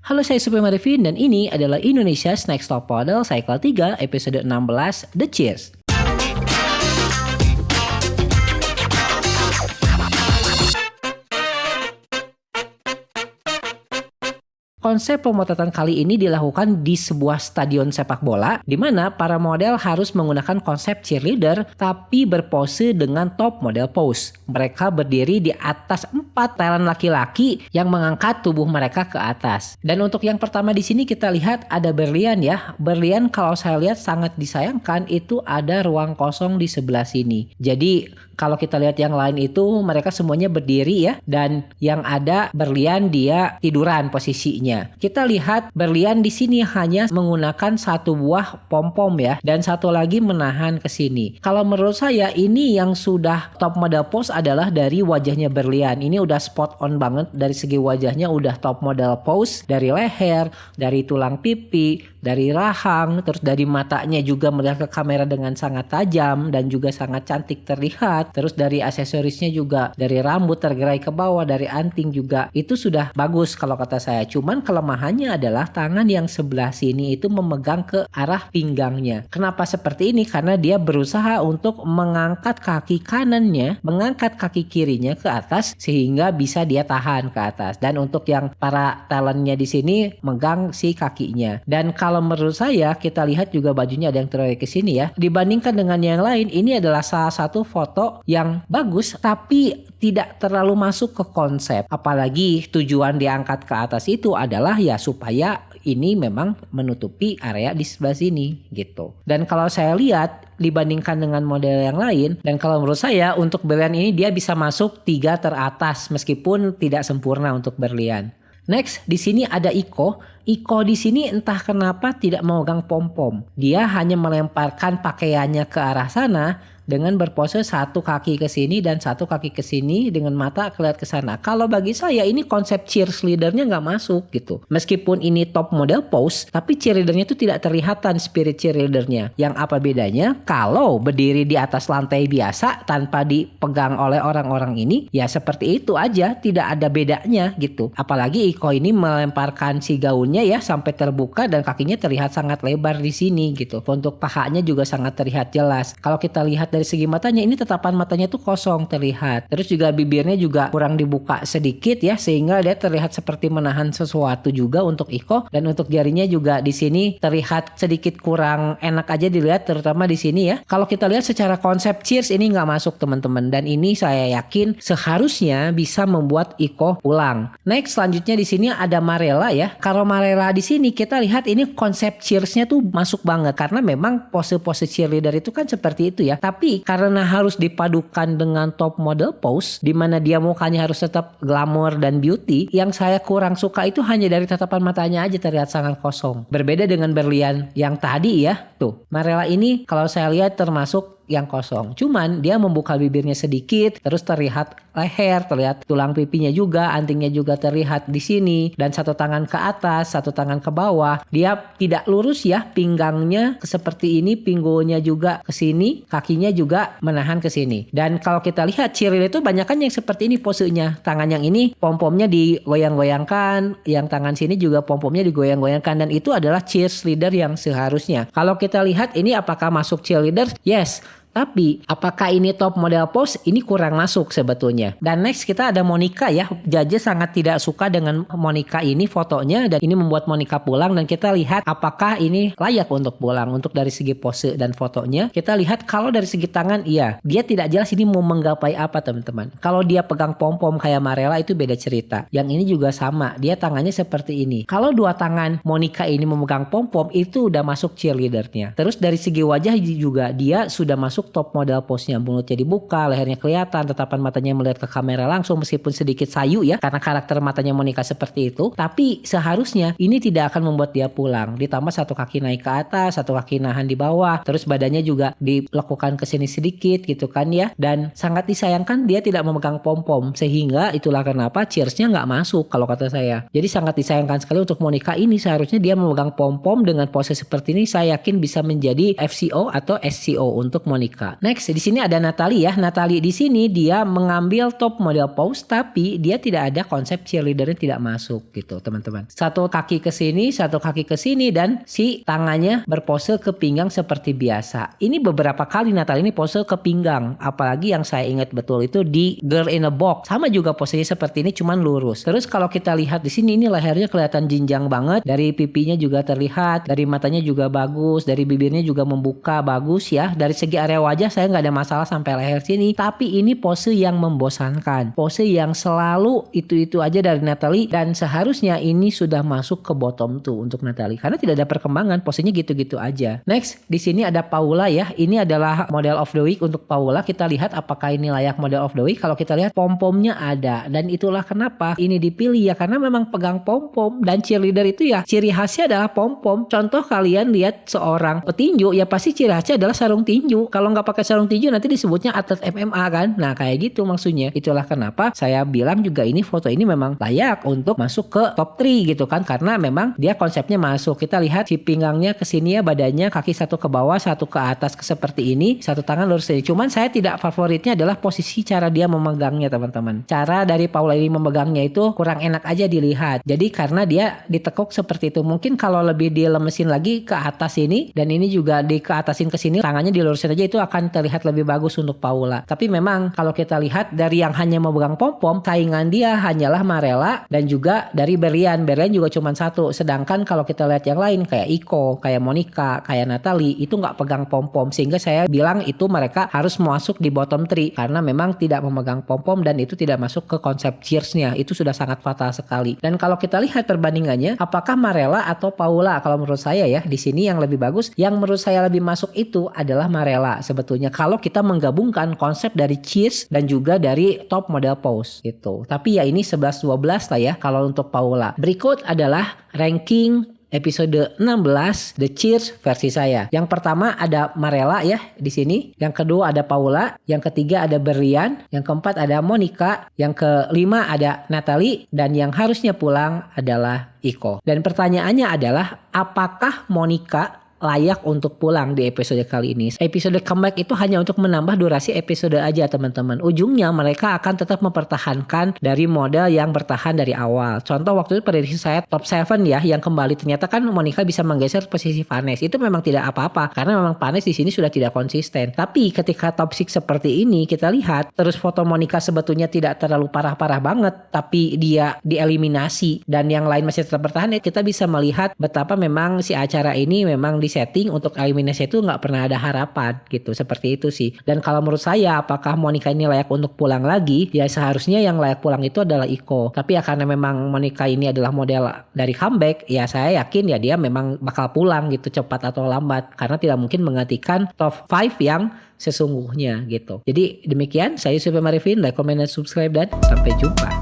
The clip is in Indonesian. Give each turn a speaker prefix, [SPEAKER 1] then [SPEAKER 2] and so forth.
[SPEAKER 1] Halo, saya Suprema Arifin dan ini adalah Indonesia's Next Top Model Cycle 3 episode 16 The Cheers. Konsep pemotretan kali ini dilakukan di sebuah stadion sepak bola, di mana para model harus menggunakan konsep cheerleader tapi berpose dengan top model pose. Mereka berdiri di atas 4 talent laki-laki yang mengangkat tubuh mereka ke atas. Dan untuk yang pertama di sini kita lihat ada berlian ya. Berlian kalau saya lihat sangat disayangkan, itu ada ruang kosong di sebelah sini. Jadi kalau kita lihat yang lain itu mereka semuanya berdiri ya, dan yang ada berlian dia tiduran posisinya. Kita lihat berlian di sini hanya menggunakan satu buah pom-pom ya, dan satu lagi menahan ke sini. Kalau menurut saya ini yang sudah top model pose adalah dari wajahnya berlian. Ini udah spot on banget dari segi wajahnya, udah top model pose dari leher, dari tulang pipi, dari rahang, terus dari matanya juga melihat ke kamera dengan sangat tajam dan juga sangat cantik terlihat. Terus dari aksesorisnya juga, dari rambut tergerai ke bawah, dari anting juga, itu sudah bagus kalau kata saya. Cuman kelemahannya adalah tangan yang sebelah sini itu memegang ke arah pinggangnya. Kenapa seperti ini? Karena dia berusaha untuk mengangkat kaki kanannya, mengangkat kaki kirinya ke atas sehingga bisa dia tahan ke atas. Dan untuk yang para talentnya di sini megang si kakinya. Dan kalau menurut saya, kita lihat juga bajunya ada yang teroyak ke sini ya. Dibandingkan dengan yang lain, ini adalah salah satu foto yang bagus tapi tidak terlalu masuk ke konsep. Apalagi tujuan diangkat ke atas itu adalah ya supaya ini memang menutupi area di sebelah sini gitu. Dan kalau saya lihat dibandingkan dengan model yang lain, dan kalau menurut saya untuk berlian ini dia bisa masuk 3 teratas meskipun tidak sempurna untuk berlian. Next, di sini ada Iko. Iko di sini entah kenapa tidak memegang pom-pom. Dia hanya melemparkan pakaiannya ke arah sana dengan berpose satu kaki ke sini dan satu kaki ke sini dengan mata kelihatan ke sana. Kalau bagi saya ini konsep cheerleadernya nggak masuk gitu. Meskipun ini top model pose, tapi cheerleadernya itu tidak terlihatan spirit cheerleadernya. Yang apa bedanya? Kalau berdiri di atas lantai biasa tanpa dipegang oleh orang-orang ini, ya seperti itu aja, tidak ada bedanya gitu. Apalagi Iko ini melemparkan si gaunnya ya sampai terbuka dan kakinya terlihat sangat lebar di sini gitu. Untuk pahanya juga sangat terlihat jelas. Kalau kita lihat dari segi matanya, ini tatapan matanya tuh kosong terlihat. Terus juga bibirnya juga kurang dibuka sedikit ya, sehingga dia terlihat seperti menahan sesuatu juga untuk Iko. Dan untuk jarinya juga di sini terlihat sedikit kurang enak aja dilihat, terutama di sini ya. Kalau kita lihat secara konsep cheers ini nggak masuk teman-teman, dan ini saya yakin seharusnya bisa membuat Iko pulang. Next, selanjutnya di sini ada Marella ya. Kalau Marella di sini kita lihat ini konsep cheersnya tuh masuk banget, karena memang pose-pose cheerleader itu kan seperti itu ya. Tapi karena harus dipadukan dengan top model pose, di mana dia mukanya harus tetap glamour dan beauty, yang saya kurang suka itu hanya dari tatapan matanya aja terlihat sangat kosong. Berbeda dengan berlian yang tadi ya. Tuh, Marella ini kalau saya lihat termasuk yang kosong. Cuman dia membuka bibirnya sedikit, terus terlihat leher, terlihat tulang pipinya juga, antingnya juga terlihat di sini, dan satu tangan ke atas, satu tangan ke bawah. Dia tidak lurus ya, pinggangnya seperti ini, pinggulnya juga ke sini, kakinya juga menahan ke sini. Dan kalau kita lihat cheerleader itu banyak kan yang seperti ini posenya. Tangan yang ini pom-pomnya digoyang-goyangkan, yang tangan sini juga pom-pomnya digoyang-goyangkan, dan itu adalah cheerleader yang seharusnya. Kalau kita lihat ini apakah masuk cheerleader? Yes. Tapi apakah ini top model pose? Ini kurang masuk sebetulnya. Dan next kita ada Monica ya. Jaja sangat tidak suka dengan Monica ini fotonya, dan ini membuat Monica pulang. Dan kita lihat apakah ini layak untuk pulang. Untuk dari segi pose dan fotonya, kita lihat kalau dari segi tangan, iya, dia tidak jelas ini mau menggapai apa teman-teman. Kalau dia pegang pom-pom kayak Marella itu beda cerita. Yang ini juga sama, dia tangannya seperti ini. Kalau dua tangan Monica ini memegang pom-pom, itu udah masuk cheerleadernya. Terus dari segi wajah juga dia sudah masuk top model pose-nya, mulutnya dibuka, lehernya kelihatan, tatapan matanya melihat ke kamera langsung meskipun sedikit sayu ya, karena karakter matanya Monica seperti itu. Tapi seharusnya ini tidak akan membuat dia pulang. Ditambah satu kaki naik ke atas, satu kaki nahan di bawah, terus badannya juga dilekukan ke sini sedikit gitu kan ya. Dan sangat disayangkan dia tidak memegang pom-pom, sehingga itulah kenapa cheersnya nggak masuk kalau kata saya. Jadi sangat disayangkan sekali untuk Monica ini, seharusnya dia memegang pom-pom dengan pose seperti ini. Saya yakin bisa menjadi FCO atau SCO untuk Monica. Monica. Next, di sini ada Natalie ya. Natalie di sini dia mengambil top model pose tapi dia tidak ada konsep cheerleadernya tidak masuk gitu, teman-teman. Satu kaki ke sini, satu kaki ke sini dan si tangannya berpose ke pinggang seperti biasa. Ini beberapa kali Natalie ini pose ke pinggang. Apalagi yang saya ingat betul itu di Girl in a Box. Sama juga posenya seperti ini cuman lurus. Terus kalau kita lihat di sini ini lehernya kelihatan jinjang banget. Dari pipinya juga terlihat, dari matanya juga bagus, dari bibirnya juga membuka bagus ya. Dari segi area wajah saya nggak ada masalah sampai leher sini. Tapi ini pose yang membosankan. Pose yang selalu itu-itu aja dari Natalie dan seharusnya ini sudah masuk ke bottom 2 untuk Natalie karena tidak ada perkembangan, posenya gitu-gitu aja. Next, di sini ada Paula ya. Ini adalah model of the week untuk Paula. Kita lihat apakah ini layak model of the week. Kalau kita lihat pom-pomnya ada dan itulah kenapa ini dipilih ya karena memang pegang pom-pom dan cheerleader itu ya ciri khasnya adalah pom-pom. Contoh kalian lihat seorang petinju ya pasti ciri khasnya adalah sarung tinju. Kalau nggak pakai sarung tinju nanti disebutnya atlet MMA kan. Nah kayak gitu maksudnya. Itulah kenapa saya bilang juga ini foto ini memang layak untuk masuk ke top 3 gitu kan karena memang dia konsepnya masuk. Kita lihat si pinggangnya ke sini ya, badannya kaki satu ke bawah satu ke atas seperti ini, satu tangan lurus saja. Cuman saya tidak favoritnya adalah posisi cara dia memegangnya teman-teman. Cara dari Paula ini memegangnya itu kurang enak aja dilihat. Jadi karena dia ditekuk seperti itu. Mungkin kalau lebih dilemesin lagi ke atas ini dan ini juga di ke atasin ke sini, tangannya dilurusin aja itu akan terlihat lebih bagus untuk Paula. Tapi memang kalau kita lihat dari yang hanya memegang pom-pom, saingan dia hanyalah Marella dan juga dari Berlian. Berlian juga cuma satu. Sedangkan kalau kita lihat yang lain kayak Iko, kayak Monica, kayak Natalie itu nggak pegang pom-pom sehingga saya bilang itu mereka harus masuk di bottom 3 karena memang tidak memegang pom-pom dan itu tidak masuk ke konsep cheersnya. Itu sudah sangat fatal sekali. Dan kalau kita lihat perbandingannya, apakah Marella atau Paula? Kalau menurut saya ya di sini yang lebih bagus, yang menurut saya lebih masuk itu adalah Marella sebetulnya. Kalau kita menggabungkan konsep dari cheers dan juga dari top model pose gitu. Tapi ya ini 11-12 lah ya kalau untuk Paula. Berikut adalah ranking episode 16 The Cheers versi saya. Yang pertama ada Marella ya di sini. Yang kedua ada Paula. Yang ketiga ada Berlian. Yang keempat ada Monica. Yang kelima ada Natalie. Dan yang harusnya pulang adalah Iko. Dan pertanyaannya adalah apakah Monica layak untuk pulang di episode kali ini. Episode comeback itu hanya untuk menambah durasi episode aja teman-teman. Ujungnya mereka akan tetap mempertahankan dari model yang bertahan dari awal. Contoh waktu itu prediksi saya top 7 ya yang kembali ternyata kan Monica bisa menggeser posisi Vanessa. Itu memang tidak apa-apa karena memang Vanessa di sini sudah tidak konsisten. Tapi ketika top 6 seperti ini kita lihat terus foto Monica sebetulnya tidak terlalu parah-parah banget tapi dia dieliminasi dan yang lain masih tetap bertahan ya kita bisa melihat betapa memang si acara ini memang di setting untuk eliminasi itu nggak pernah ada harapan gitu, seperti itu sih. Dan kalau menurut saya apakah Monica ini layak untuk pulang lagi, ya seharusnya yang layak pulang itu adalah Iko. Tapi ya karena memang Monica ini adalah model dari comeback, ya saya yakin ya dia memang bakal pulang gitu cepat atau lambat karena tidak mungkin menggantikan top 5 yang sesungguhnya gitu. Jadi demikian, saya Yusuf Marifin, like, comment, dan subscribe dan sampai jumpa.